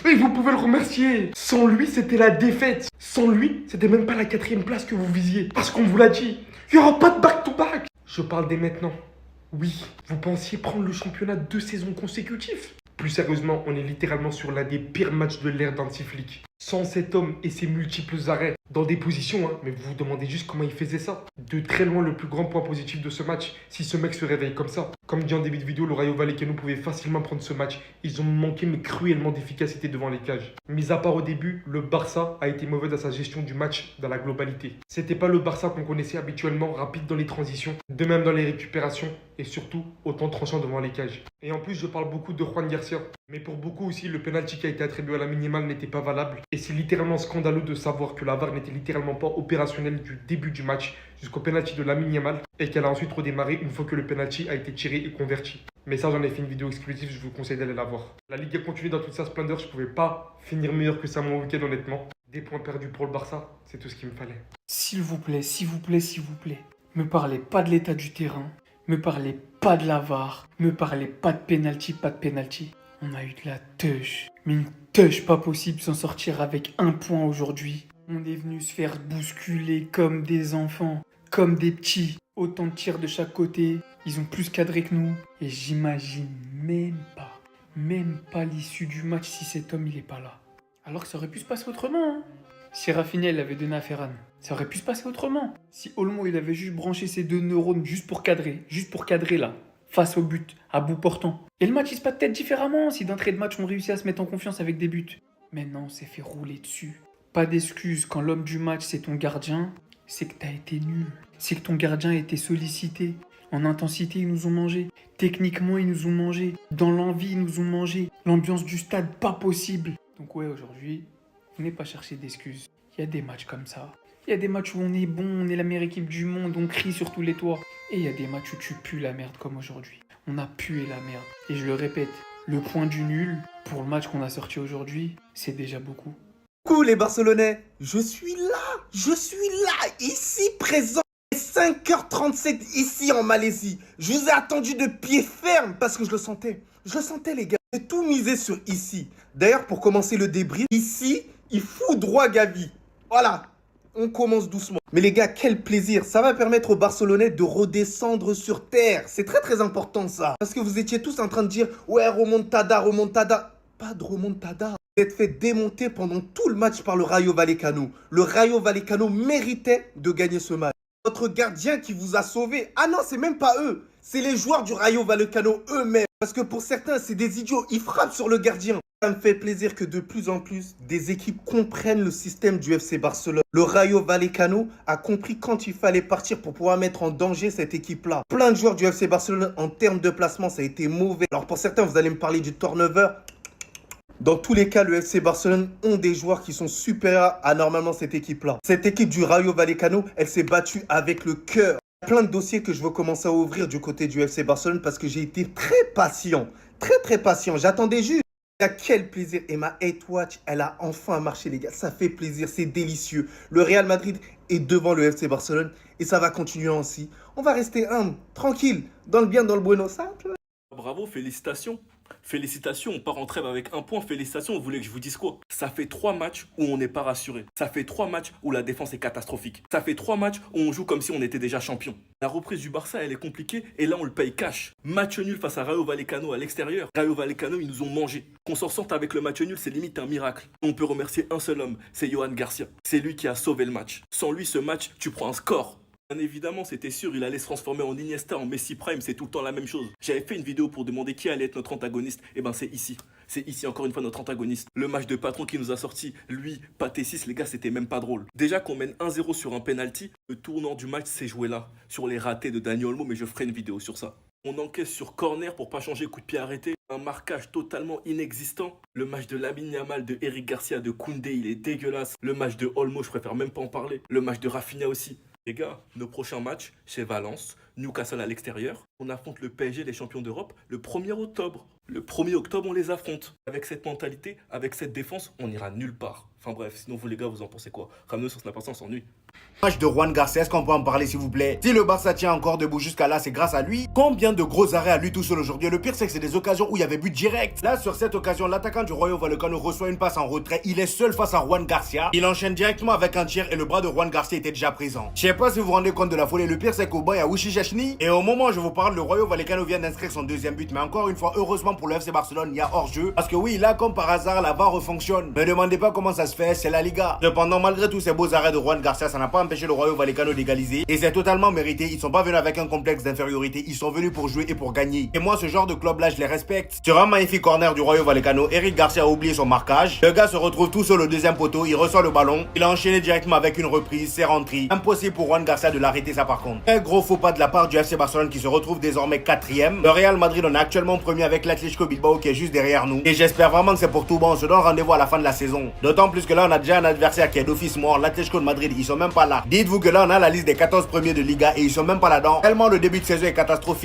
Et vous pouvez le remercier. Sans lui, c'était la défaite. Sans lui, c'était même pas la 4e place que vous visiez. Parce qu'on vous l'a dit, il n'y aura pas de back-to-back. Je parle dès maintenant. Oui, vous pensiez prendre le championnat 2 saisons consécutives? Plus sérieusement, on est littéralement sur l'un des pires matchs de l'ère d'Hansi Flick. Sans cet homme et ses multiples arrêts, dans des positions, mais vous vous demandez juste comment il faisait ça. De très loin, le plus grand point positif de ce match, si ce mec se réveille comme ça. Comme dit en début de vidéo, le Rayo Vallecano pouvait facilement prendre ce match. Ils ont manqué mais cruellement d'efficacité devant les cages. Mis à part au début, le Barça a été mauvais dans sa gestion du match dans la globalité. C'était pas le Barça qu'on connaissait habituellement, rapide dans les transitions, de même dans les récupérations et surtout autant tranchant devant les cages. Et en plus, je parle beaucoup de Juan Garcia. Mais pour beaucoup aussi, le penalty qui a été attribué à la minimale n'était pas valable. Et c'est littéralement scandaleux de savoir que la VAR n'était littéralement pas opérationnelle du début du match jusqu'au penalty de la minimale et qu'elle a ensuite redémarré une fois que le penalty a été tiré et converti. Mais ça, j'en ai fait une vidéo exclusive, je vous conseille d'aller la voir. La Ligue a continué dans toute sa splendeur, je pouvais pas finir meilleur que ça mon week-end honnêtement. Des points perdus pour le Barça, c'est tout ce qu'il me fallait. S'il vous plaît, s'il vous plaît, s'il vous plaît, me parlez pas de l'état du terrain, me parlez pas de la VAR, me parlez pas de penalty, pas de penalty. On a eu de la teuche, mais une teuche pas possible s'en sortir avec un point aujourd'hui. On est venu se faire bousculer comme des enfants, comme des petits. Autant de tirs de chaque côté, ils ont plus cadré que nous. Et j'imagine même pas l'issue du match si cet homme il est pas là. Alors que ça aurait pu se passer autrement. Si Rafinha il avait donné à Ferran, ça aurait pu se passer autrement. Si Olmo il avait juste branché ses 2 neurones juste pour cadrer là, face au but, à bout portant. Et le match il se passe peut-être différemment si d'entrée de match on réussit à se mettre en confiance avec des buts. Mais non, on s'est fait rouler dessus. Pas d'excuse quand l'homme du match c'est ton gardien, c'est que t'as été nul. C'est que ton gardien a été sollicité. En intensité, ils nous ont mangé. Techniquement, ils nous ont mangé. Dans l'envie, ils nous ont mangé. L'ambiance du stade, pas possible. Donc ouais, aujourd'hui, venez pas chercher d'excuses. Il y a des matchs comme ça. Il y a des matchs où on est bon, on est la meilleure équipe du monde, on crie sur tous les toits. Et il y a des matchs où tu pues la merde comme aujourd'hui. On a pué la merde. Et je le répète, le point du nul, pour le match qu'on a sorti aujourd'hui, c'est déjà beaucoup. Coucou les Barcelonais, je suis là, ici présent. 5h37 ici en Malaisie. Je vous ai attendu de pied ferme parce que je le sentais les gars. J'ai tout misé sur ici. D'ailleurs pour commencer le débrief, ici il fout droit Gavi. Voilà, on commence doucement. Mais les gars, quel plaisir. Ça va permettre aux Barcelonais de redescendre sur terre. C'est très important ça. Parce que vous étiez tous en train de dire ouais remontada. Pas de remontada. Vous êtes fait démonter pendant tout le match par le Rayo Vallecano. Le Rayo Vallecano méritait de gagner ce match. Votre gardien qui vous a sauvé. Ah non, c'est même pas eux. C'est les joueurs du Rayo Vallecano eux-mêmes. Parce que pour certains, c'est des idiots. Ils frappent sur le gardien. Ça me fait plaisir que de plus en plus, des équipes comprennent le système du FC Barcelone. Le Rayo Vallecano a compris quand il fallait partir pour pouvoir mettre en danger cette équipe-là. Plein de joueurs du FC Barcelone, en termes de placement, ça a été mauvais. Alors pour certains, vous allez me parler du turnover. Dans tous les cas, le FC Barcelone ont des joueurs qui sont supérieurs à normalement cette équipe-là. Cette équipe du Rayo Vallecano, elle s'est battue avec le cœur. Il y a plein de dossiers que je veux commencer à ouvrir du côté du FC Barcelone parce que j'ai été très patient. Très patient. J'attendais juste. Quel plaisir. Et ma hate watch, elle a enfin marché les gars. Ça fait plaisir, c'est délicieux. Le Real Madrid est devant le FC Barcelone et ça va continuer ainsi. On va rester humble, tranquille, dans le bien, dans le bueno. Simple. Bravo, félicitations. Félicitations, on part en trêve avec un point. Félicitations, vous voulez que je vous dise quoi? Ça fait 3 matchs où on n'est pas rassuré. Ça fait 3 matchs où la défense est catastrophique. Ça fait 3 matchs où on joue comme si on était déjà champion. La reprise du Barça, elle est compliquée et là on le paye cash. Match nul face à Rayo Vallecano à l'extérieur. Rayo Vallecano, ils nous ont mangé. Qu'on s'en sorte avec le match nul, c'est limite un miracle. On peut remercier un seul homme, c'est Johan Garcia. C'est lui qui a sauvé le match. Sans lui, ce match, tu prends un score. Bien évidemment, c'était sûr, il allait se transformer en Iniesta, en Messi Prime, c'est tout le temps la même chose. J'avais fait une vidéo pour demander qui allait être notre antagoniste, et ben c'est ici. C'est ici encore une fois notre antagoniste. Le match de patron qui nous a sorti, lui, Pathé 6, les gars, c'était même pas drôle. Déjà qu'on mène 1-0 sur un penalty, le tournant du match s'est joué là, sur les ratés de Dani Olmo, mais je ferai une vidéo sur ça. On encaisse sur corner pour pas changer coup de pied arrêté. Un marquage totalement inexistant. Le match de Lamine Yamal, de Eric Garcia, de Koundé, il est dégueulasse. Le match de Olmo, je préfère même pas en parler. Le match de Rafinha aussi. Les gars, nos prochains matchs, c'est Valence, Newcastle à l'extérieur. On affronte le PSG, les champions d'Europe, le 1er octobre. Le 1er octobre, on les affronte. Avec cette mentalité, avec cette défense, on ira nulle part. Enfin bref, sinon vous les gars, vous en pensez quoi? Ramenez sur Snap, on s'ennuie. Match de Juan Garcia, est-ce qu'on peut en parler s'il vous plaît? Si le Barça tient encore debout jusqu'à là, c'est grâce à lui. Combien de gros arrêts à lui tout seul aujourd'hui? Le pire c'est que c'est des occasions où il y avait but direct. Là sur cette occasion, l'attaquant du Rayo Vallecano reçoit une passe en retrait. Il est seul face à Juan Garcia. Il enchaîne directement avec un tir et le bras de Juan Garcia était déjà présent. Je sais pas si vous vous rendez compte de la folie. Le pire c'est qu'au banc il y a Uchi Chechny. Et au moment où je vous parle, le Rayo Vallecano vient d'inscrire son deuxième but. Mais encore une fois, heureusement pour le FC Barcelone, il y a hors-jeu. Parce que oui, là comme par hasard, la VAR refonctionne. Ne demandez pas comment ça se fait, c'est la Liga. Cependant, malgré tous ces beaux arrêts de Juan Garcia, ça n'a pas empêché le Rayo Vallecano d'égaliser et c'est totalement mérité. Ils sont pas venus avec un complexe d'infériorité, ils sont venus pour jouer et pour gagner. Et moi ce genre de club là je les respecte. Sur un magnifique corner du Rayo Vallecano, Eric Garcia a oublié son marquage. Le gars se retrouve tout seul au deuxième poteau, il reçoit le ballon, il a enchaîné directement avec une reprise, c'est rentré. Impossible pour Juan Garcia de l'arrêter ça par contre. Très gros faux pas de la part du FC Barcelone qui se retrouve désormais 4ème. Le Real Madrid on est actuellement premier avec l'Atlético Bilbao qui est juste derrière nous. Et j'espère vraiment que c'est pour tout bon, on se donne rendez-vous à la fin de la saison. D'autant plus que là on a déjà un adversaire qui est d'office mort, l'Atlético de Madrid, ils sont même pas là. Dites-vous que là on a la liste des 14 premiers de Liga et ils sont même pas là-dedans. Tellement le début de saison est catastrophique.